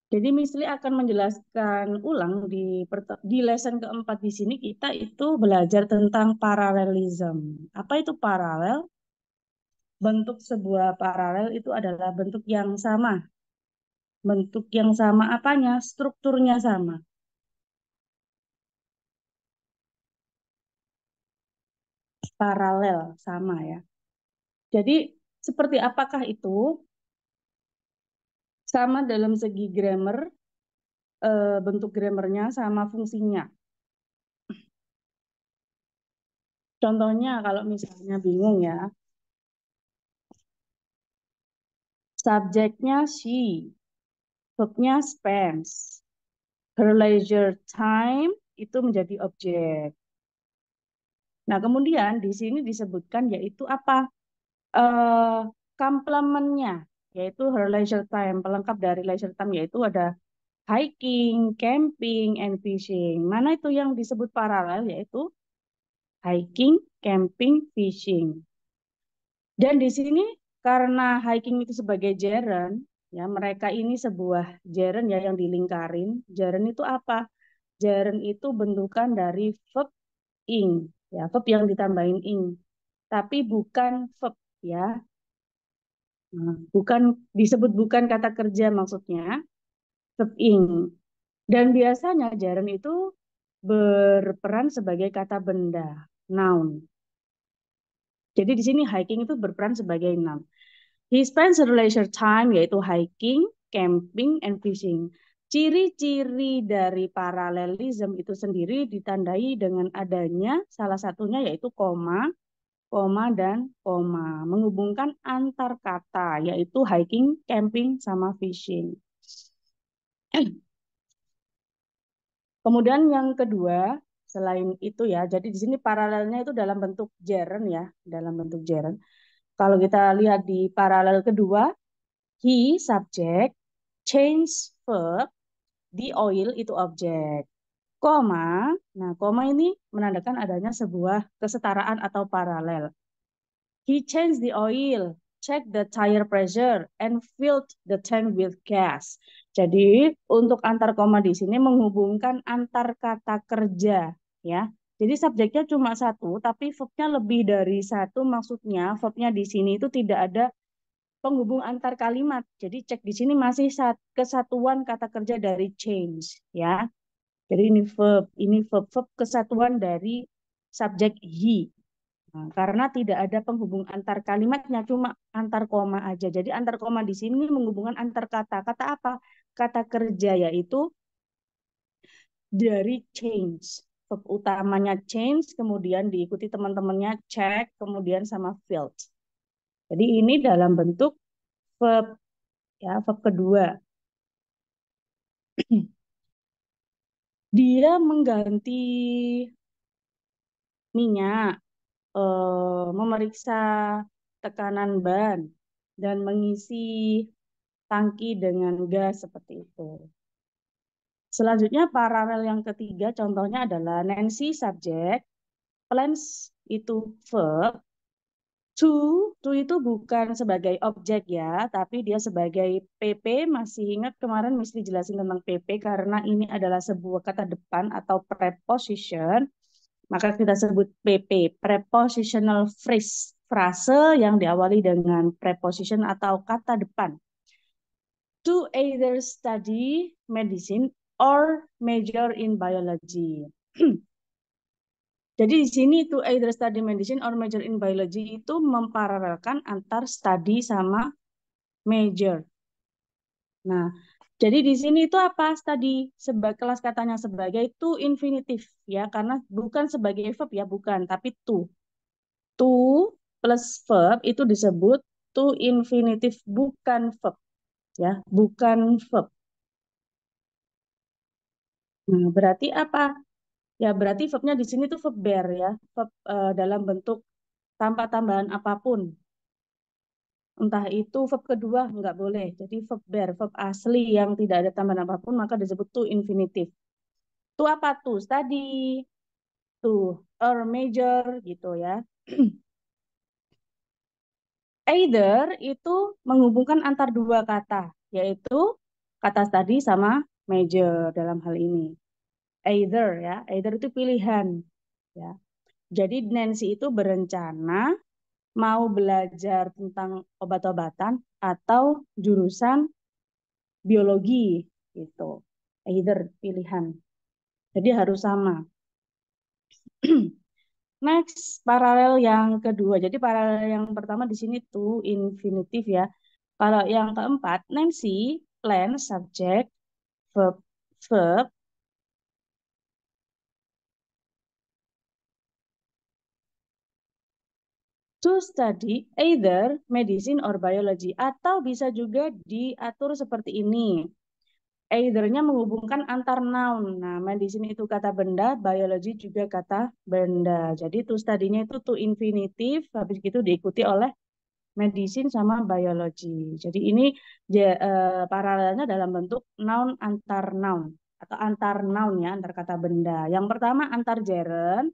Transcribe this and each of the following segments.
Jadi Misli akan menjelaskan ulang di lesson keempat di sini kita itu belajar tentang paralelism. Apa itu paralel? Bentuk sebuah paralel itu adalah bentuk yang sama. Bentuk yang sama apanya? Strukturnya sama. Paralel sama ya. Jadi seperti apakah itu? Sama dalam segi grammar, bentuk grammarnya sama fungsinya. Contohnya kalau misalnya bingung ya, subjeknya she, verbnya spends. Her leisure time itu menjadi objek. Nah, kemudian di sini disebutkan yaitu apa? Eh, Komplemennya, yaitu her leisure time. Pelengkap dari leisure time yaitu ada hiking, camping, and fishing. Mana itu yang disebut paralel yaitu hiking, camping, fishing. Dan di sini karena hiking itu sebagai gerund, ya mereka ini sebuah gerund ya yang dilingkarin. Gerund itu apa? Gerund itu bentukan dari verb ing, ya verb yang ditambahin ing, tapi bukan verb ya. Nah, bukan disebut bukan kata kerja maksudnya verb ing. Dan biasanya gerund itu berperan sebagai kata benda, noun. Jadi di sini hiking itu berperan sebagai noun. He spends her leisure time yaitu hiking, camping, and fishing. Ciri-ciri dari paralelism itu sendiri ditandai dengan adanya salah satunya yaitu koma, koma, dan koma. Menghubungkan antar kata yaitu hiking, camping, sama fishing. Kemudian yang kedua, selain itu ya, jadi di sini paralelnya itu dalam bentuk gerund ya, dalam bentuk gerund. Kalau kita lihat di paralel kedua, he subject, change verb, the oil itu objek. Koma, nah koma ini menandakan adanya sebuah kesetaraan atau paralel. He changed the oil, checked the tire pressure, and filled the tank with gas. Jadi untuk antar koma di sini menghubungkan antar kata kerja, ya. Jadi subjeknya cuma satu, tapi verbnya lebih dari satu. Maksudnya verbnya di sini itu tidak ada penghubung antar kalimat. Jadi cek di sini masih kesatuan kata kerja dari change, ya. Jadi ini verb, verb kesatuan dari subjek he. Nah, karena tidak ada penghubung antar kalimatnya, cuma antar koma aja. Jadi antar koma di sini menghubungkan antar kata. Kata apa? Kata kerja yaitu dari change. Verb utamanya change, kemudian diikuti teman-temannya check, kemudian sama filled. Jadi ini dalam bentuk verb ya, verb kedua. Dia mengganti minyak, memeriksa tekanan ban, dan mengisi tangki dengan gas seperti itu. Selanjutnya paralel yang ketiga contohnya adalah Nancy subjek, plans itu verb, to itu bukan sebagai objek ya, tapi dia sebagai PP. Masih ingat kemarin Misli jelasin tentang PP karena ini adalah sebuah kata depan atau preposition, maka kita sebut PP, prepositional phrase, frase yang diawali dengan preposition atau kata depan. To either study medicine or major in biology. Jadi di sini to either study medicine or major in biology itu memparalelkan antar study sama major. Nah, jadi di sini itu apa? Study sebagai kelas katanya sebagai to infinitive ya, karena bukan sebagai verb ya, bukan, tapi to. To plus verb itu disebut to infinitive, bukan verb ya, bukan verb. Nah, berarti apa? Ya, berarti verbnya di sini tuh verb bear ya, verb dalam bentuk tanpa tambahan apapun. Entah itu verb kedua nggak boleh. Jadi verb bear, verb asli yang tidak ada tambahan apapun maka disebut to infinitive. To apa tuh? Study, to or major gitu ya. Either itu menghubungkan antar dua kata, yaitu kata tadi sama major dalam hal ini. Either ya, either itu pilihan ya. Jadi Nancy itu berencana mau belajar tentang obat-obatan atau jurusan biologi gitu. Either pilihan. Jadi harus sama. Next, paralel yang kedua. Jadi paralel yang pertama di sini tuh infinitif ya. Kalau yang keempat, Nancy, plan, subject, verb, verb, to study either medicine or biology. Atau bisa juga diatur seperti ini. Either-nya menghubungkan antar noun. Nah, medicine itu kata benda, biology juga kata benda. Jadi to study-nya itu to infinitif, habis itu diikuti oleh medicine sama biology. Jadi ini paralelnya dalam bentuk noun antar noun atau antar noun ya, antar kata benda. Yang pertama antar gerund,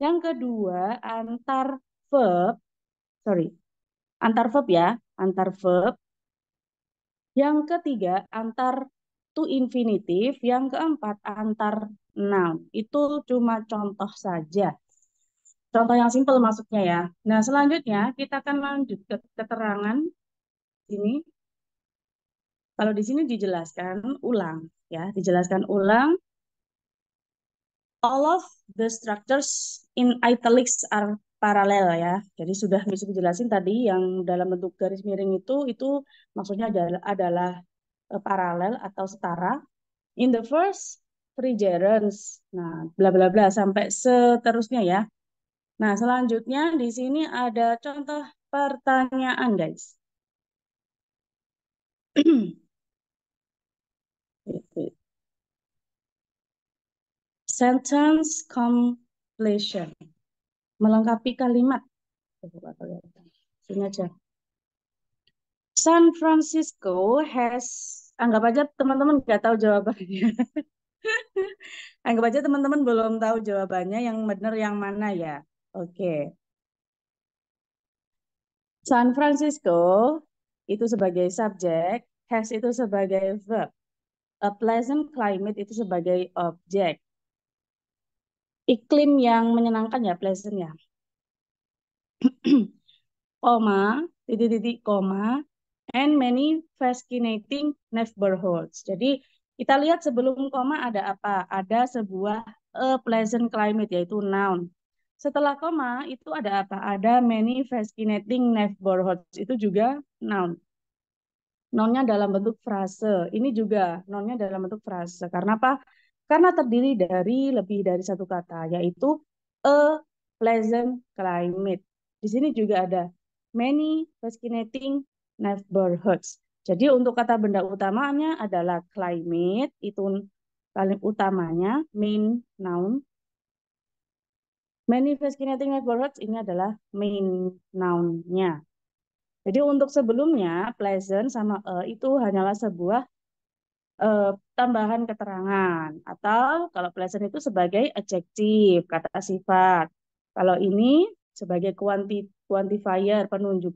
yang kedua antar verb, sorry, antar verb ya, antar verb. Yang ketiga antar to infinitif, yang keempat antar noun. Itu cuma contoh saja. Contoh yang simpel maksudnya ya. Nah, selanjutnya kita akan lanjut ke keterangan ini. Kalau di sini dijelaskan ulang ya, dijelaskan ulang. All of the structures in italics are parallel ya. Jadi sudah bisa dijelasin tadi yang dalam bentuk garis miring itu maksudnya adalah paralel atau setara. In the first three gerunds. Nah, bla bla bla sampai seterusnya ya. Nah, selanjutnya di sini ada contoh pertanyaan, guys. Sentence completion. Melengkapi kalimat. Sini aja. San Francisco has, anggap aja teman-teman nggak tahu jawabannya. Anggap aja teman-teman belum tahu jawabannya, yang benar yang mana ya. Oke. San Francisco itu sebagai subjek, has itu sebagai verb. A pleasant climate itu sebagai objek. Iklim yang menyenangkan ya, pleasant ya. Koma, titik-titik koma, and many fascinating neighborhoods. Jadi kita lihat sebelum koma ada apa? Ada sebuah a pleasant climate yaitu noun. Setelah koma itu ada apa? Ada many fascinating neighborhoods itu juga noun. Nounnya dalam bentuk frase. Ini juga nounnya dalam bentuk frase. Karena apa? Karena terdiri dari lebih dari satu kata, yaitu a pleasant climate. Di sini juga ada many fascinating neighborhoods. Jadi untuk kata benda utamanya adalah climate, itu paling utamanya, main noun. Many fascinating neighborhoods ini adalah main noun-nya. Jadi untuk sebelumnya, pleasant sama itu hanyalah sebuah tambahan keterangan. Atau kalau pleasant itu sebagai adjektif, kata sifat. Kalau ini sebagai quantifier, penunjuk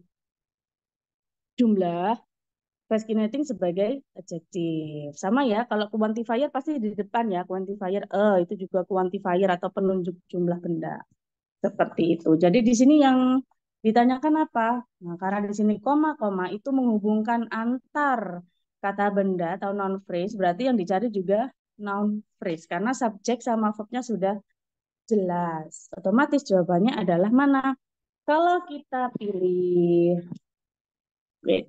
jumlah, fascinating sebagai adjektif. Sama ya, kalau quantifier pasti di depan ya, quantifier itu juga quantifier atau penunjuk jumlah benda. Seperti itu. Jadi di sini yang ditanyakan apa? Nah, karena di sini koma-koma itu menghubungkan antar kata benda atau noun phrase, berarti yang dicari juga noun phrase. Karena subjek sama verbnya sudah jelas. Otomatis jawabannya adalah mana? Kalau kita pilih, wait,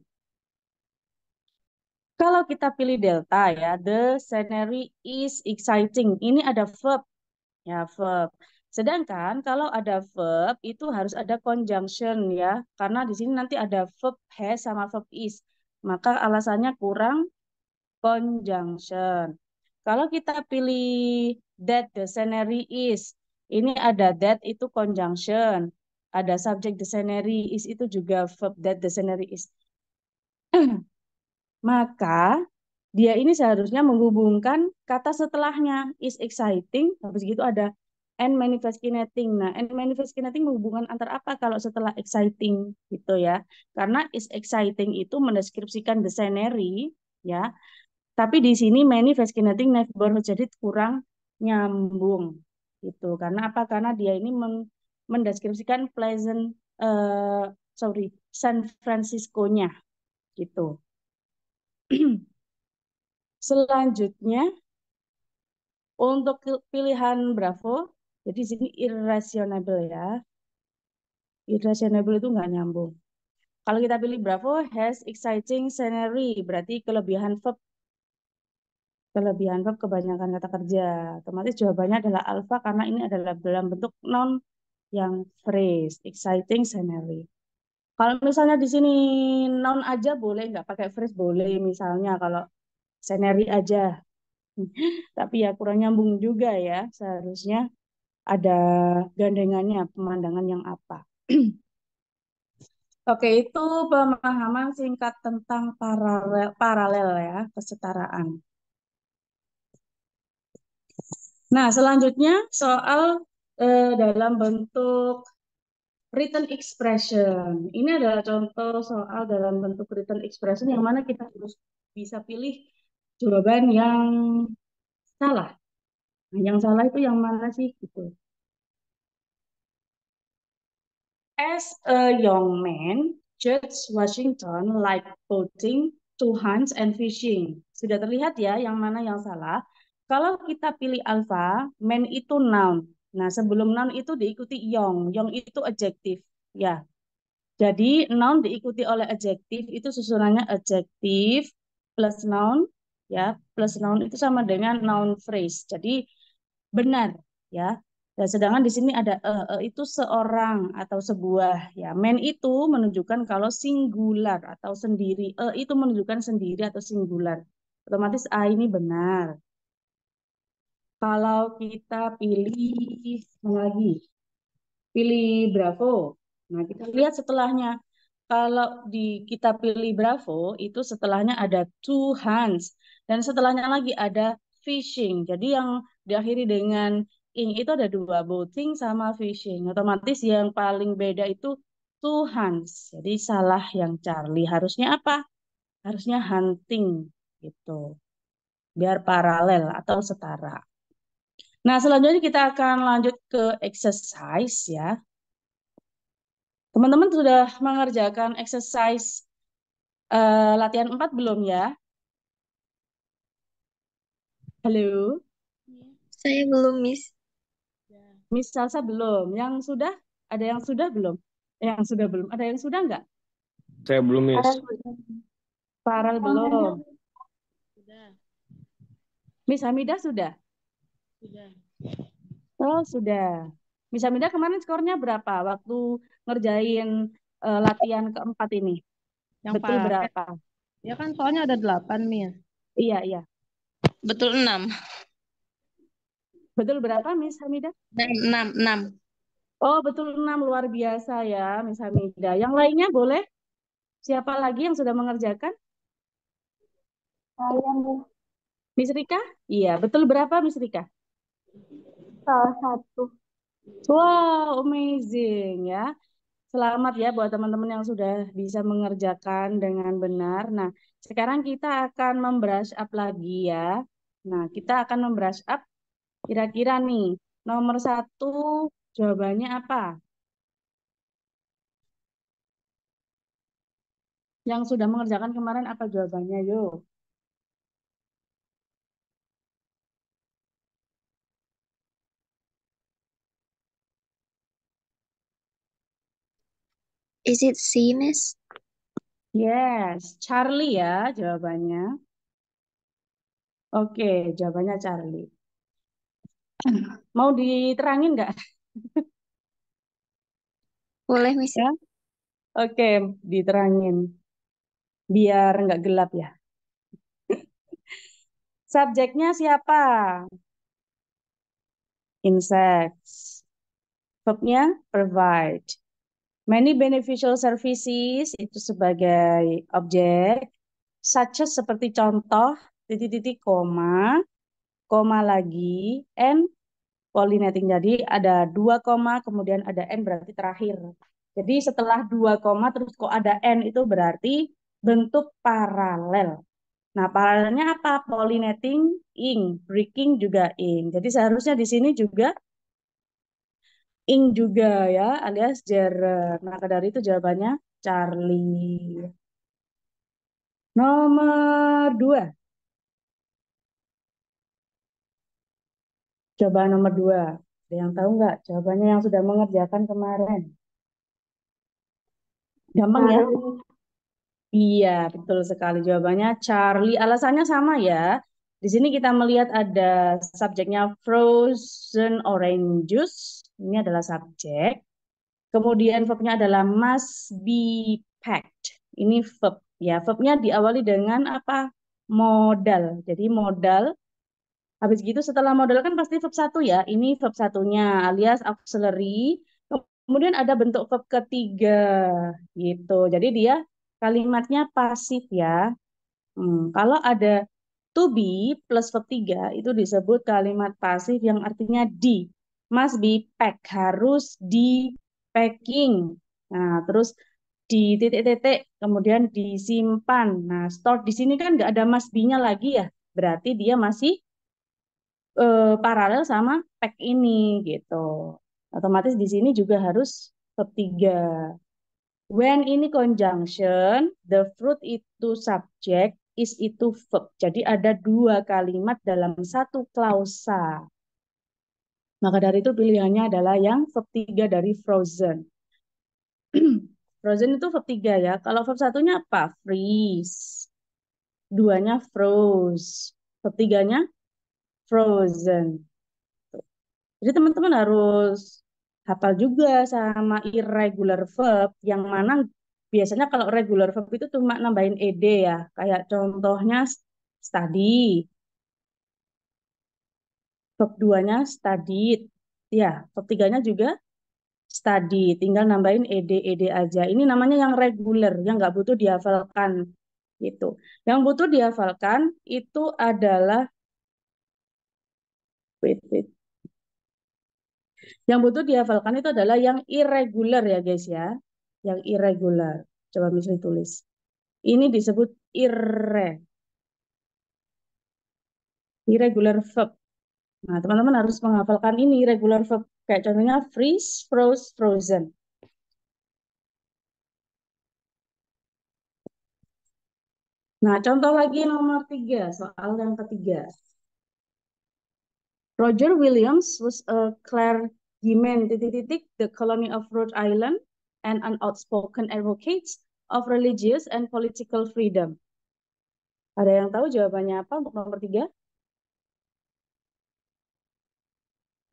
kalau kita pilih delta ya, the scenery is exciting. Ini ada verb, ya verb. Sedangkan kalau ada verb itu harus ada conjunction ya, karena di sini nanti ada verb has sama verb is. Maka alasannya kurang conjunction. Kalau kita pilih that the scenery is, ini ada that itu conjunction. Ada subject the scenery is itu juga verb that the scenery is. Maka dia ini seharusnya menghubungkan kata setelahnya is exciting, habis gitu ada and manifesting. Nah, and manifesting menghubungkan antar apa kalau setelah exciting gitu ya. Karena is exciting itu mendeskripsikan the scenery ya. Tapi di sini many fascinating neighborhood jadi kurang nyambung gitu. Karena apa? Karena dia ini mendeskripsikan pleasant sorry San Francisco-nya gitu. Selanjutnya untuk pilihan Bravo, jadi di sini irrational ya. Irrational itu nggak nyambung. Kalau kita pilih Bravo has exciting scenery, berarti kelebihan verb kebanyakan kata kerja. Otomatis jawabannya adalah alpha karena ini adalah dalam bentuk noun yang phrase, exciting scenery. Kalau misalnya di sini noun aja boleh, nggak pakai phrase boleh. Misalnya kalau scenery aja, tapi ya kurang nyambung juga ya. Seharusnya ada gandengannya, pemandangan yang apa. Oke, itu pemahaman singkat tentang paralel, paralel ya, kesetaraan. Nah, selanjutnya soal dalam bentuk written expression. Ini adalah contoh soal dalam bentuk written expression yang mana kita harus bisa pilih jawaban yang salah. Nah, yang salah itu yang mana sih gitu. As a young man, George Washington liked boating, to hunt and fishing. Sudah terlihat ya yang mana yang salah. Kalau kita pilih alpha, man itu noun. Nah, sebelum noun itu diikuti young. Young itu adjektif. Ya, jadi noun diikuti oleh adjektif itu susunannya adjektif plus noun ya, plus noun itu sama dengan noun phrase. Jadi benar ya. Dan sedangkan di sini ada itu seorang atau sebuah ya. Man itu menunjukkan kalau singular atau sendiri. Itu menunjukkan sendiri atau singular. Otomatis A ini benar. Kalau kita pilih mana lagi? Pilih Bravo. Nah, kita lihat setelahnya. Kalau kita pilih Bravo, itu setelahnya ada two hands. Dan setelahnya lagi ada fishing. Jadi yang diakhiri dengan ing itu ada dua, boating sama fishing. Otomatis yang paling beda itu two hands. Jadi salah yang Charlie. Harusnya apa? Harusnya hunting gitu. Biar paralel atau setara. Nah, selanjutnya kita akan lanjut ke exercise ya. Teman-teman sudah mengerjakan exercise latihan 4 belum ya? Halo, Saya belum, Miss. Miss Salsa belum. Yang sudah? Ada yang sudah belum? Yang sudah belum. Ada yang sudah nggak? Saya belum, Miss. Farel belum. Sudah, Miss Hamidah sudah? sudah. Oh, sudah. Miss Hamidah kemarin skornya berapa waktu ngerjain latihan keempat ini? Yang Betul paket. berapa? Ya kan soalnya ada 8, Mia. Iya, iya. Betul 6. Betul berapa, Miss Hamidah? 6, 6. Oh, betul 6. Luar biasa ya, Miss Hamidah. Yang lainnya boleh? Siapa lagi yang sudah mengerjakan? Saya nih Miss Rika? Iya, betul berapa Miss Rika? salah satu. Wow, amazing ya. Selamat ya buat teman-teman yang sudah bisa mengerjakan dengan benar. Nah, sekarang kita akan membrush up lagi ya. Nah, kita akan membrush up kira-kira nih. Nomor satu, jawabannya apa? Yang sudah mengerjakan kemarin apa jawabannya? Yuk. Is it C, Miss? Yes, Charlie ya jawabannya. Oke, jawabannya Charlie. Mau diterangin nggak? Boleh, Miss. Ya, oke, diterangin. Biar nggak gelap ya. Subjeknya siapa? Insects. Verbnya provide. Many beneficial services itu sebagai objek. Such as seperti contoh, titik-titik koma lagi, and pollinating. Jadi ada dua koma, kemudian ada n berarti terakhir. Jadi setelah dua koma terus kok ada n itu berarti bentuk paralel. Nah, paralelnya apa? Pollinating, ing. Breaking juga ing. Jadi seharusnya di sini juga ing juga ya, alias jere. Maka dari itu jawabannya Charlie. Nomor 2. Coba nomor 2. Ada yang tahu nggak jawabannya yang sudah mengerjakan kemarin? Gampang ya? Charlie. Iya, betul sekali jawabannya Charlie. Alasannya sama ya. Di sini kita melihat ada subjeknya frozen orange juice. Ini adalah subjek. Kemudian verbnya adalah must be packed. Ini verb ya. Verbnya diawali dengan apa? Modal. Jadi modal. Habis gitu setelah modal kan pasti verb satu ya. Ini verb satunya alias auxiliary. Kemudian ada bentuk verb ketiga gitu. Jadi dia kalimatnya pasif ya. Kalau ada to be plus verb 3 itu disebut kalimat pasif yang artinya di. Must be pack, harus di packing. Nah, terus di titik-titik, kemudian disimpan. Nah, store di sini kan nggak ada must be-nya lagi ya. Berarti dia masih paralel sama pack ini gitu. Otomatis di sini juga harus verb 3. When ini conjunction, the fruit itu subject, is itu verb. Jadi ada dua kalimat dalam satu klausa. Maka dari itu pilihannya adalah yang verb 3 dari frozen. Frozen itu verb 3 ya. Kalau verb satunya apa? Freeze. Duanya froze. Verb 3-nya frozen. Jadi teman-teman harus hafal juga sama irregular verb yang mana biasanya kalau regular verb itu cuma nambahin ed ya. Kayak contohnya study, verb 2-nya studied. Ya, verb 3-nya juga study, tinggal nambahin ed aja. Ini namanya yang regular, yang nggak butuh dihafalkan gitu. Yang butuh dihafalkan itu adalah wait. Yang butuh dihafalkan itu adalah yang irregular ya guys ya. Yang irregular. Coba misalnya tulis. Ini disebut irregular verb. Nah, teman-teman harus menghafalkan ini irregular verb. Kayak contohnya freeze, froze, frozen. Nah, contoh lagi nomor 3, soal yang ketiga. Roger Williams was a clergyman, the colony of Rhode Island, and an outspoken advocate of religious and political freedom. Ada yang tahu jawabannya apa untuk nomor 3?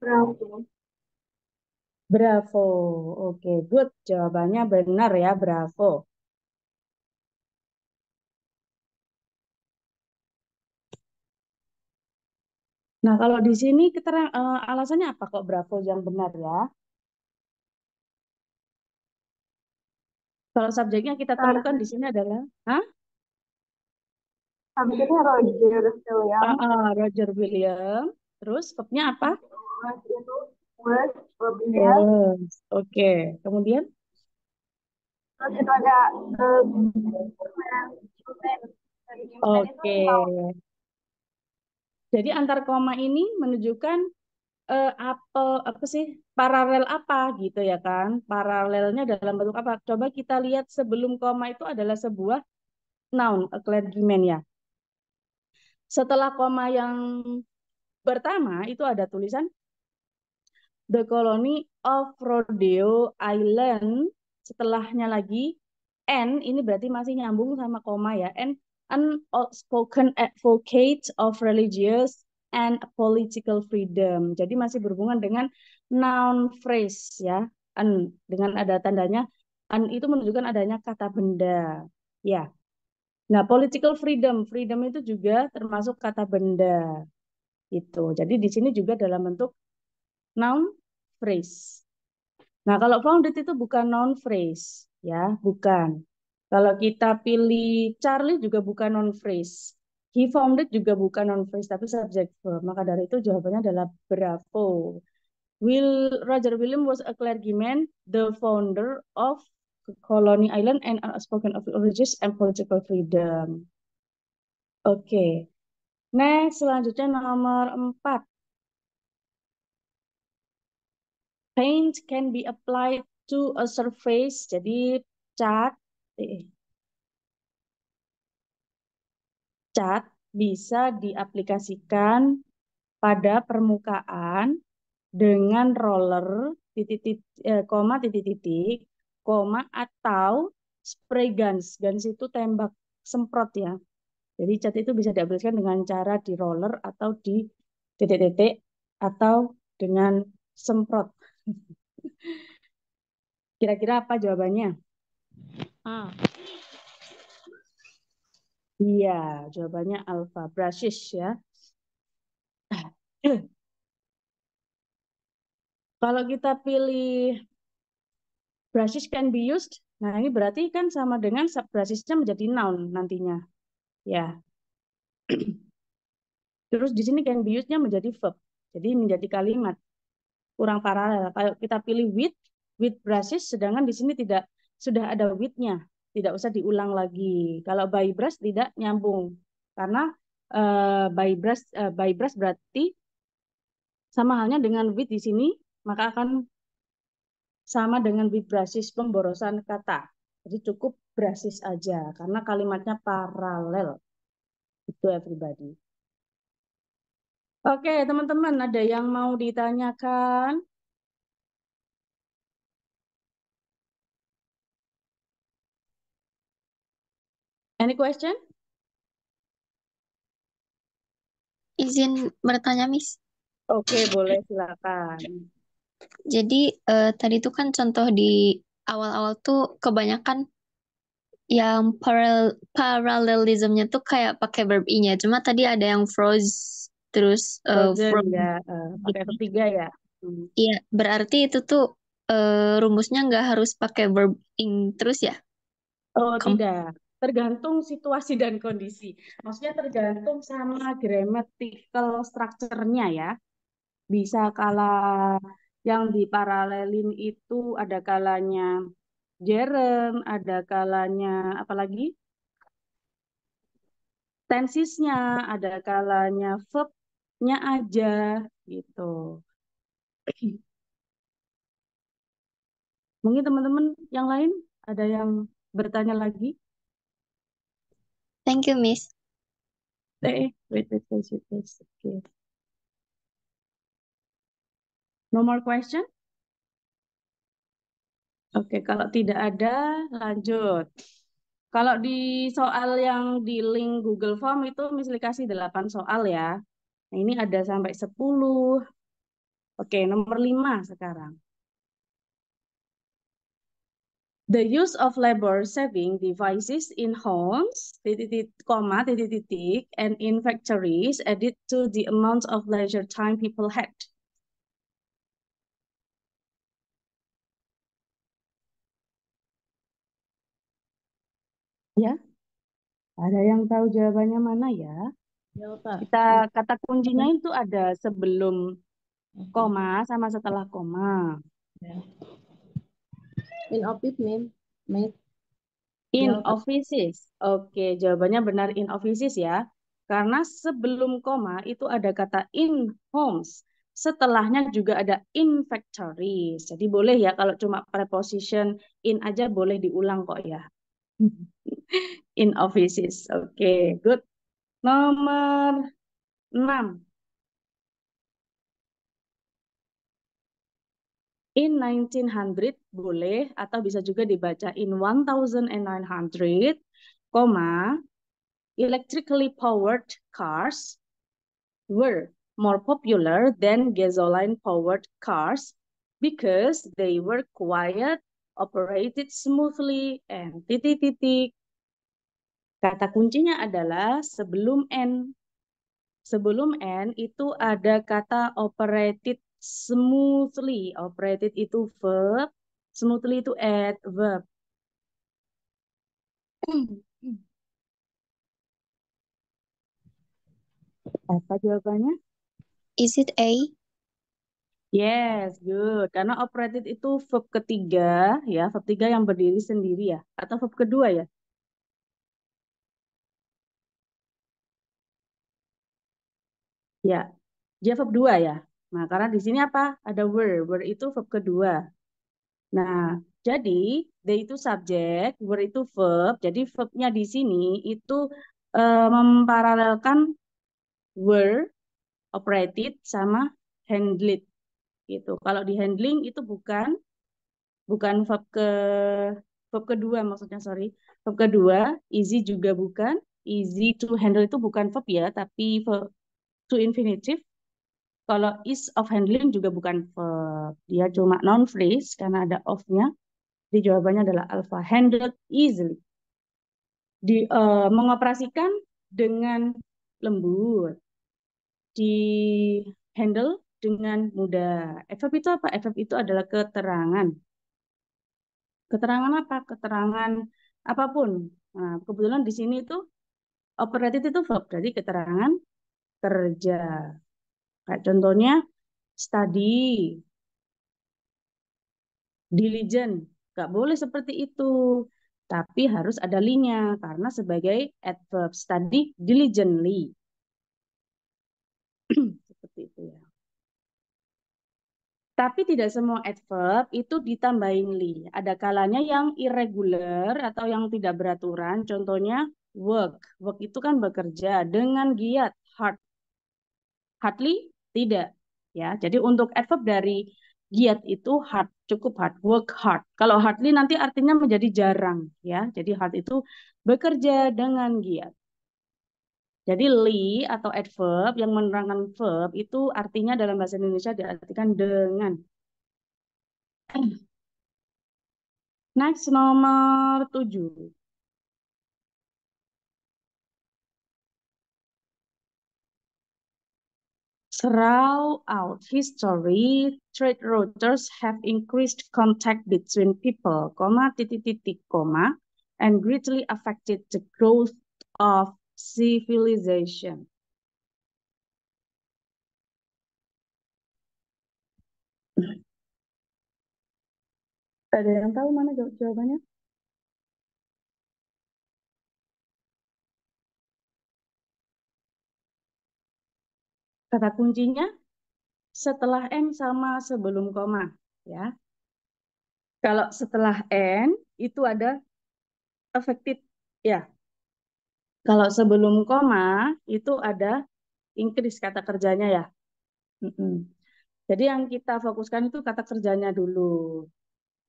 Bravo. Bravo. Oke, good. Jawabannya benar ya, bravo. Nah, kalau di sini alasannya apa kok bravo yang benar ya? Kalau subjeknya kita temukan di Karena sini adalah, hah? subjeknya Roger Williams. Roger William. Terus verbnya apa? Was itu was verbnya. Yes. Oke. Kemudian? Terus itu ada dari human itu Oke. mau. Jadi antar koma ini menunjukkan apa sih paralel apa gitu ya kan? Paralelnya dalam bentuk apa? Coba kita lihat sebelum koma itu adalah sebuah noun, a clergyman ya. Setelah koma yang pertama itu ada tulisan The Colony of Rodeo Island. Setelahnya lagi N, ini berarti masih nyambung sama koma ya. N, an outspoken advocate of religious and political freedom. Jadi masih berhubungan dengan noun phrase ya. An, dengan ada tandanya an itu menunjukkan adanya kata benda. Ya. Nah, political freedom, freedom itu juga termasuk kata benda. Itu. Jadi di sini juga dalam bentuk noun phrase. Nah, kalau founded itu bukan noun phrase, ya, bukan. Kalau kita pilih Charlie juga bukan noun phrase. He founded juga bukan noun phrase, tapi subject verb. Maka dari itu jawabannya adalah bravo. Roger William was a clergyman, the founder of Colony Island and outspoken of religious and political freedom. Oke. Next, selanjutnya nomor 4. Paint can be applied to a surface. Jadi cat, cat bisa diaplikasikan pada permukaan dengan roller koma titik-titik, koma atau spray guns. Guns itu tembak semprot ya. Jadi cat itu bisa diaplikasikan dengan cara di roller atau di titik-titik atau dengan semprot. Kira-kira apa jawabannya? Ah, Iya, jawabannya alpha brushes ya. Kalau kita pilih brushes can be used, nah ini berarti kan sama dengan brushesnya menjadi noun nantinya. Ya, terus di sini can be used-nya menjadi verb. Jadi menjadi kalimat. Kurang paralel. Kalau kita pilih with brushes, sedangkan di sini tidak sudah ada with-nya. Tidak usah diulang lagi. Kalau by brush tidak nyambung. Karena by brush berarti sama halnya dengan with di sini, maka akan sama dengan with brushes pemborosan kata. Jadi cukup brushes aja karena kalimatnya paralel. Itu everybody. Oke, teman-teman, ada yang mau ditanyakan? Any question? Izin bertanya, Miss. Oke, boleh silakan. Jadi tadi tuh kan contoh di awal-awal tuh kebanyakan yang parallelismnya tuh kayak pakai verb ing-nya. Cuma tadi ada yang froze terus Frozen from ya, pakai gitu. ketiga ya. Hmm. Iya, berarti itu tuh rumusnya nggak harus pakai verb ing terus ya? Oh, Kem- tidak. Tergantung situasi dan kondisi. Maksudnya tergantung sama grammatical structure-nya ya. Bisa kala yang diparalelin itu ada kalanya gerund, ada kalanya apalagi tensisnya, ada kalanya verb-nya aja gitu. Mungkin teman-teman yang lain ada yang bertanya lagi? Thank you, Miss. Wait. Okay. No more question? Oke, kalau tidak ada, lanjut. Kalau di soal yang di link Google Form itu misalnya kasih 8 soal ya. Nah, ini ada sampai 10. Oke, nomor 5 sekarang. The use of labor-saving devices in homes, and in factories added to the amount of leisure time people had. Ya, ada yang tahu jawabannya mana ya? Delta. Kita kata kuncinya itu ada sebelum koma sama setelah koma. In office, Miss. In Delta. offices. Oke, jawabannya benar in offices ya. Karena sebelum koma itu ada kata in homes. Setelahnya juga ada in factories. Jadi boleh ya kalau cuma preposition in aja boleh diulang kok ya. In offices. Oke, good. Nomor 6. In 1900 boleh atau bisa juga dibaca in 1900, koma, electrically powered cars were more popular than gasoline-powered cars because they were quiet, operated smoothly, and titik-titik. Kata kuncinya adalah sebelum N. Sebelum N itu ada kata operated smoothly. Operated itu verb, smoothly itu adverb. Apa jawabannya? Is it A? Yes, good. Karena operated itu verb ketiga, ya, verb tiga yang berdiri sendiri ya, atau verb kedua ya. Ya, dia verb 2 ya. Nah, karena di sini apa? Ada were. Were itu verb kedua. Nah, jadi they itu subjek, were itu verb. Jadi verbnya di sini itu memparalelkan were, operated, sama handled gitu. Kalau di handling itu bukan verb kedua maksudnya, sorry. Verb kedua, easy juga bukan. Easy to handle itu bukan verb ya, tapi verb to infinitive. Kalau is of handling juga bukan verb. Dia cuma noun phrase karena ada of-nya. Jadi jawabannya adalah alpha. Handled easily. Mengoperasikan dengan lembut. Di handle dengan mudah. Verb itu apa? Verb itu adalah keterangan. Keterangan apa? Keterangan apapun. Nah, kebetulan di sini itu operated itu verb, jadi keterangan kerja. Kayak contohnya study, diligent. Gak boleh seperti itu. Tapi harus ada linya karena sebagai adverb study diligently. Seperti itu ya. Tapi tidak semua adverb itu ditambahin li. Ada kalanya yang irregular atau yang tidak beraturan. Contohnya work. Work itu kan bekerja dengan giat, hard. Hardly tidak. Ya, jadi untuk adverb dari giat itu hard, cukup hard, work hard. Kalau hardly nanti artinya menjadi jarang, ya. Jadi hard itu bekerja dengan giat. Jadi li atau adverb yang menerangkan verb itu artinya dalam bahasa Indonesia diartikan dengan. Next, nomor 7. Throughout history, trade routes have increased contact between people, and greatly affected the growth of civilization. Ada yang tahu mana jawabannya? Kata kuncinya setelah N sama sebelum koma, ya. Kalau setelah N itu ada affected, ya. Kalau sebelum koma itu ada increase kata kerjanya ya. Mm-mm. Jadi yang kita fokuskan itu kata kerjanya dulu.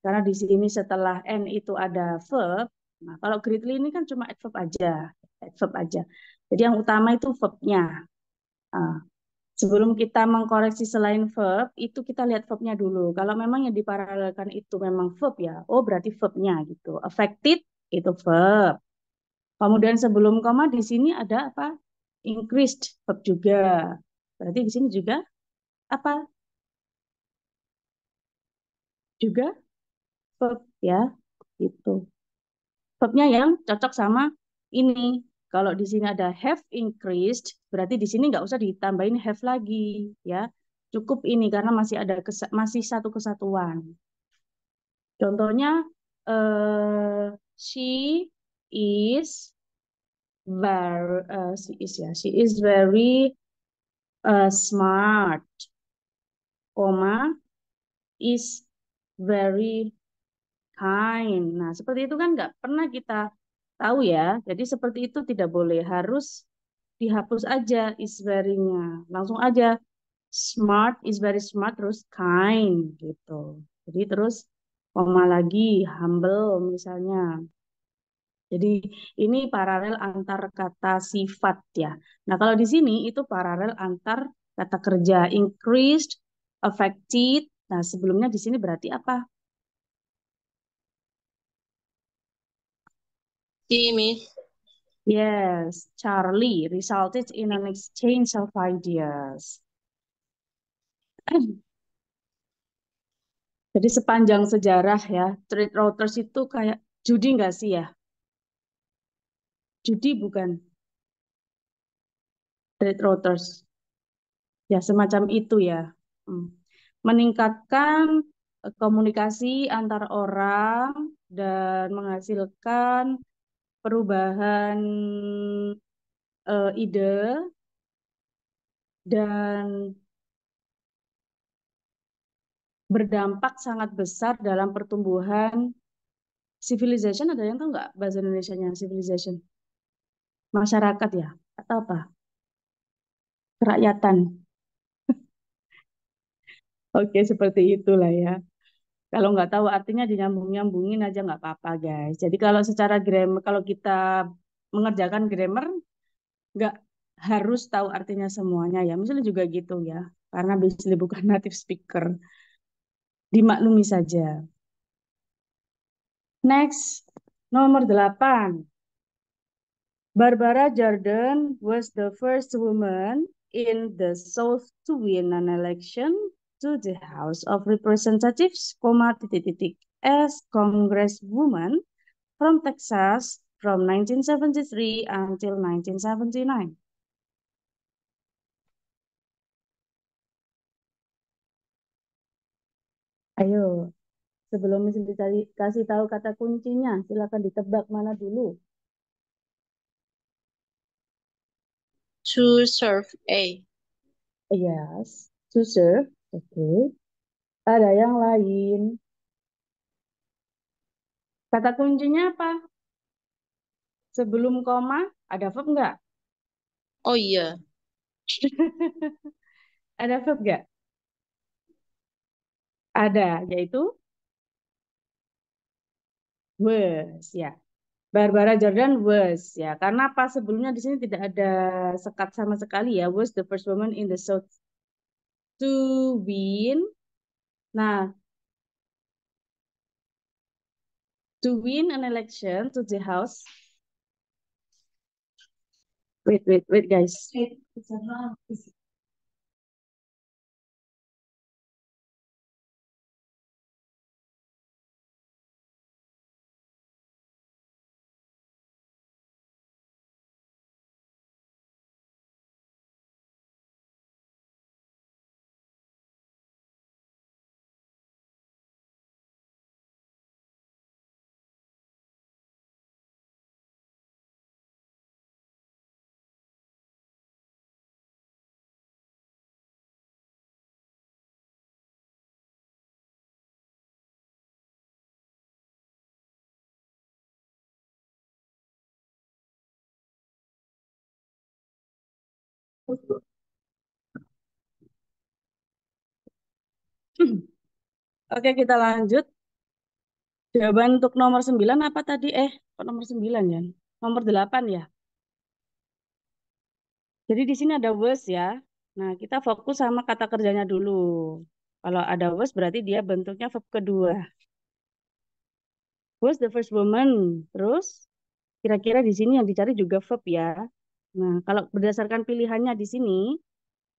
Karena di sini setelah N itu ada verb. Nah, kalau greatly ini kan cuma adverb aja. Adverb aja. Jadi yang utama itu verbnya. Nah, sebelum kita mengkoreksi selain verb, itu kita lihat verbnya dulu. Kalau memang yang diparalelkan itu memang verb ya, oh berarti verbnya gitu. Affected itu verb. Kemudian sebelum koma di sini ada apa? Increased verb juga. Berarti di sini juga apa? Juga verb ya, itu. Verbnya yang cocok sama ini. Kalau di sini ada have increased, berarti di sini nggak usah ditambahin have lagi, ya. Cukup ini karena masih satu kesatuan. Contohnya, she is she is very smart, koma is very kind. Nah, seperti itu kan nggak pernah kita tahu ya. Jadi seperti itu tidak boleh. Harus dihapus aja is very-nya. Langsung aja smart is very smart terus kind gitu. Jadi terus koma lagi humble misalnya. Jadi ini paralel antar kata sifat ya. Nah, kalau di sini itu paralel antar kata kerja increased, affected. Nah, sebelumnya di sini berarti apa? Miss. Yes, Charlie resulted in an exchange of ideas. Jadi sepanjang sejarah ya, trade routers itu kayak judi nggak sih ya? Judi bukan trade routers. Ya, semacam itu ya. Hmm. Meningkatkan komunikasi antar orang dan menghasilkan perubahan ide dan berdampak sangat besar dalam pertumbuhan civilization. Ada yang tahu nggak bahasa Indonesianya civilization? Masyarakat ya? Atau apa? Kerakyatan. Oke, seperti itulah ya. Kalau nggak tahu artinya dinyambung-nyambungin aja nggak apa-apa, guys. Jadi kalau secara grammar, kalau kita mengerjakan grammar, nggak harus tahu artinya semuanya ya. Misalnya juga gitu ya. Karena basically bukan native speaker. Dimaklumi saja. Next, nomor 8. Barbara Jordan was the first woman in the South to win an election to the House of Representatives, as Congresswoman from Texas from 1973 until 1979. Ayo, sebelum kasih tahu kata kuncinya, silakan ditebak mana dulu. To serve A. Yes, to serve. Oke. Ada yang lain. Kata kuncinya apa? Sebelum koma, ada verb nggak? Oh iya. Ada verb nggak? Ada, yaitu was ya. Barbara Jordan was ya. Karena apa sebelumnya di sini tidak ada sekat sama sekali ya. Was the first woman in the South to win. Nah, to win an election to the House. Wait, guys. Oke, kita lanjut. Jawaban untuk nomor 9 apa tadi? Kok nomor 9 ya? Nomor 8 ya? Jadi di sini ada was ya. Nah, kita fokus sama kata kerjanya dulu. Kalau ada was berarti dia bentuknya verb kedua. Was the first woman. Terus kira-kira di sini yang dicari juga verb ya. Nah, kalau berdasarkan pilihannya di sini,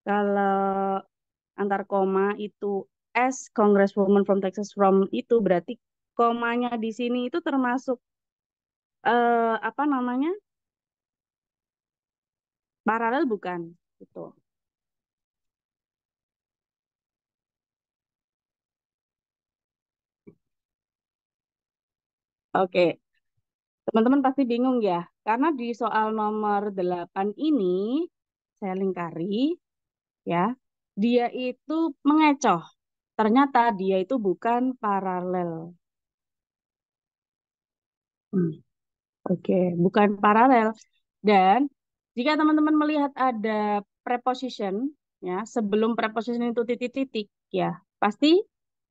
kalau antar koma itu as Congresswoman from Texas from itu berarti komanya di sini itu termasuk apa namanya? Paralel bukan? Gitu. Oke, teman-teman pasti bingung ya. Karena di soal nomor 8 ini saya lingkari ya. Dia itu mengecoh. Ternyata dia itu bukan paralel. Hmm, Oke, bukan paralel. Dan jika teman-teman melihat ada preposition ya, sebelum preposition itu titik-titik ya, pasti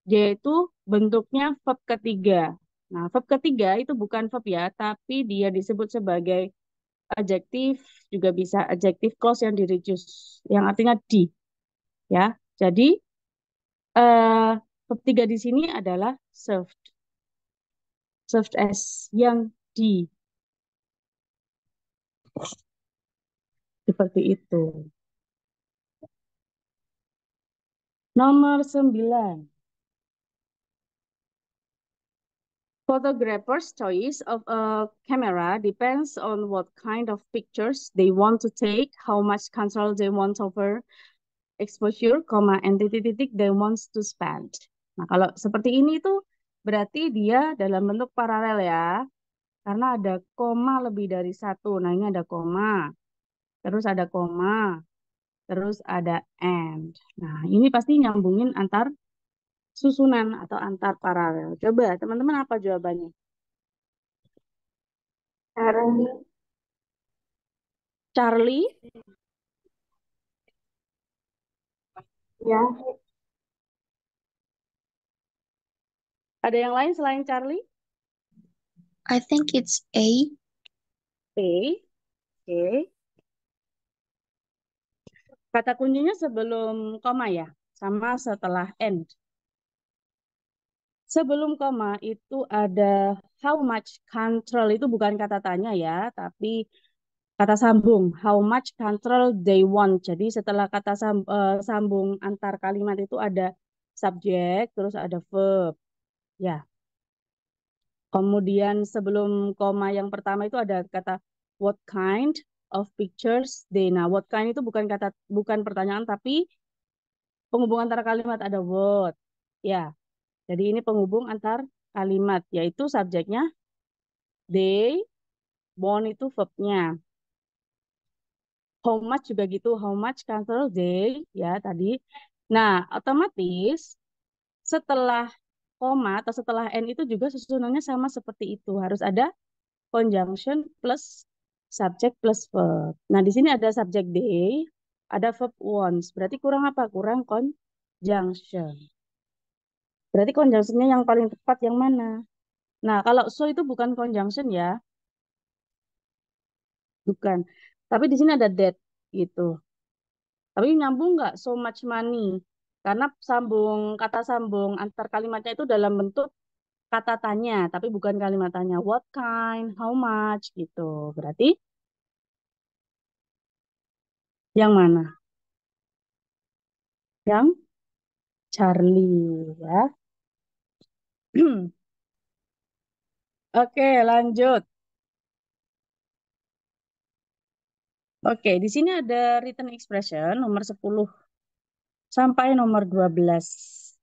dia itu bentuknya verb ketiga. Nah, verb ketiga itu bukan verb ya, tapi dia disebut sebagai adjektif, juga bisa adjective clause yang di reduce, yang artinya di ya. Jadi verb tiga di sini adalah served, served as yang di, seperti itu. Nomor 9. Photographers' choice of a camera depends on what kind of pictures they want to take, how much control they want over exposure, and titik-titik they want to spend. Nah, kalau seperti ini tuh berarti dia dalam bentuk paralel ya. Karena ada koma lebih dari satu. Nah, ini ada koma. Terus ada koma. terus ada and. Nah, ini pasti nyambungin antar susunan atau antar paralel. Coba teman-teman apa jawabannya? Charlie. Charlie, Ya. ada yang lain selain Charlie? I think it's A. Oke. Kata kuncinya sebelum koma ya, sama setelah end. Sebelum koma itu ada how much control, itu bukan kata tanya ya, tapi kata sambung. How much control they want. Jadi setelah kata sambung antar kalimat itu ada subjek, terus ada verb. Ya. Kemudian sebelum koma yang pertama itu ada kata what kind of pictures they. Nah, what kind itu bukan pertanyaan tapi penghubung antara kalimat, ada what. Ya. Jadi ini penghubung antar kalimat, yaitu subjeknya they, want itu verbnya. How much juga gitu, how much control they, ya tadi. Nah, otomatis setelah koma atau setelah n itu juga susunannya sama seperti itu. Harus ada conjunction plus subject plus verb. Nah, di sini ada subject they, ada verb wants. Berarti kurang apa? Kurang conjunction. Berarti conjunctionnya yang paling tepat yang mana? Nah, kalau so itu bukan conjunction ya, bukan. Tapi di sini ada that gitu. Tapi nyambung nggak so much money? Karena kata sambung antar kalimatnya itu dalam bentuk kata tanya, tapi bukan kalimat tanya. What kind, how much gitu. Berarti yang mana? Yang Charlie ya. Oke, lanjut. Oke, di sini ada written expression nomor 10 sampai nomor 12.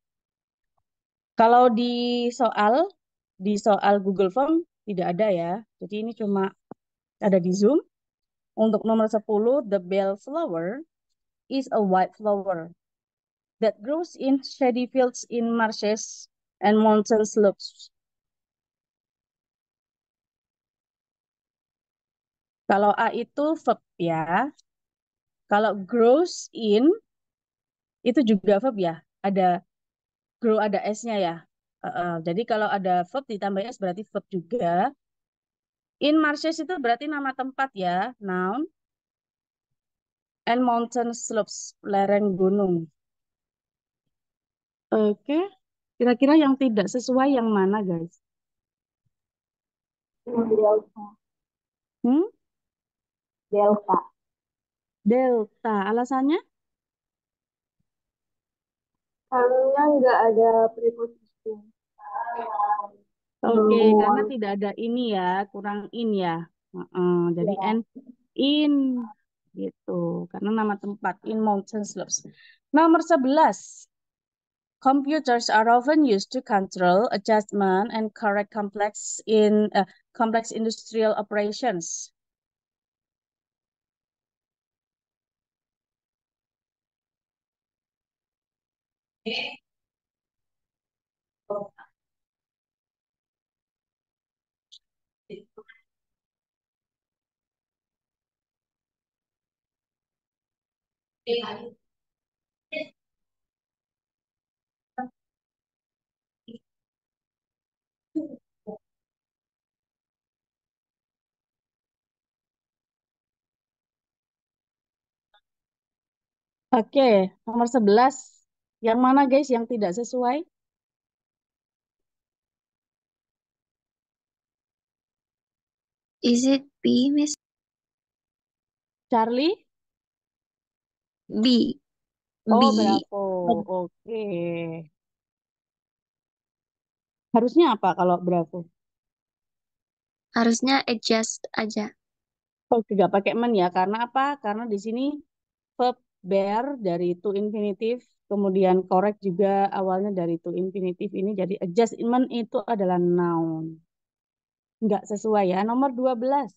Kalau di soal Google Form tidak ada ya. Jadi ini cuma ada di Zoom. Untuk nomor 10, the bellflower is a white flower that grows in shady fields in marshes and mountain slopes. Kalau A itu verb ya. Kalau grows in itu juga verb ya. Ada grow, ada S-nya ya. Jadi kalau ada verb ditambah S berarti verb juga. In marshes itu berarti nama tempat ya, noun. And mountain slopes, lereng gunung. Oke, kira-kira yang tidak sesuai yang mana guys? Delta. Hmm? Delta. Delta, alasannya? Karena nggak ada preposisi. Oke, karena Belum. tidak ada ini ya, kurang in ya. Jadi Ya. and in gitu, karena nama tempat in mountain slopes. Nomor 11. Computers are often used to control, adjustment, and correct complex industrial operations. Oke, nomor 11. Yang mana guys yang tidak sesuai? Is it B, Miss? Charlie? B. Oh, B. bravo. Oke. Harusnya apa kalau bravo? Harusnya adjust aja. Oh, tidak pakai men ya. Karena apa? Karena di sini verb bear dari to infinitive, kemudian correct juga awalnya dari to infinitive ini. Jadi adjustment itu adalah noun. Nggak sesuai ya. Nomor 12.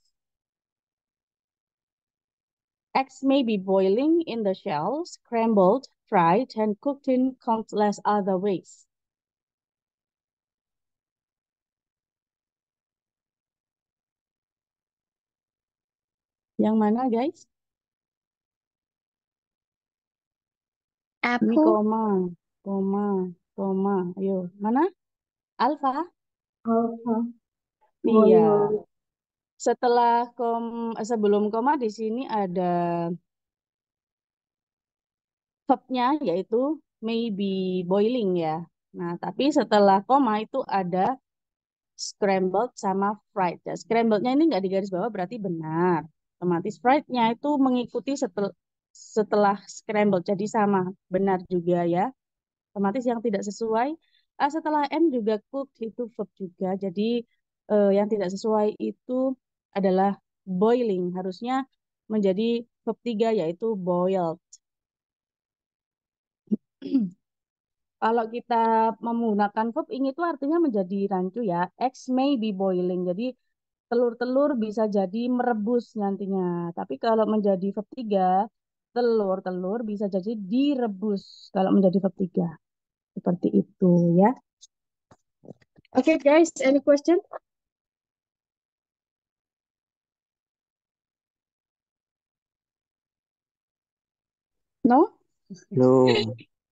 Eggs may be boiling in the shell, scrambled, fried, and cooked in countless other ways. Yang mana, guys? Ini Apple, koma, koma, koma. Ayo, mana? Alfa? Alpha. Iya. Boil. Setelah sebelum koma di sini ada verbnya yaitu maybe boiling ya. Nah, tapi setelah koma itu ada scrambled sama fried. Ya, scrambled-nya ini nggak digaris bawah berarti benar. Otomatis fried-nya itu mengikuti setelah scrambled jadi sama, benar juga ya. Otomatis yang tidak sesuai setelah M juga cooked itu verb juga. Jadi yang tidak sesuai itu adalah boiling. Harusnya menjadi verb 3 yaitu boiled. Kalau kita menggunakan verb ing itu artinya menjadi rancu ya. Eggs may be boiling. Jadi telur-telur bisa jadi merebus nantinya. Tapi kalau menjadi verb 3, telur-telur bisa jadi direbus kalau menjadi verb 3. Seperti itu ya. Okay guys, any question? No? No.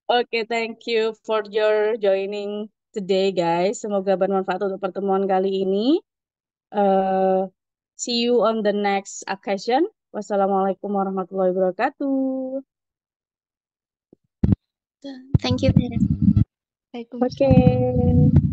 Okay, thank you for your joining today guys. Semoga bermanfaat untuk pertemuan kali ini. See you on the next occasion. Wassalamualaikum warahmatullahi wabarakatuh. thank you, Teh. Okay.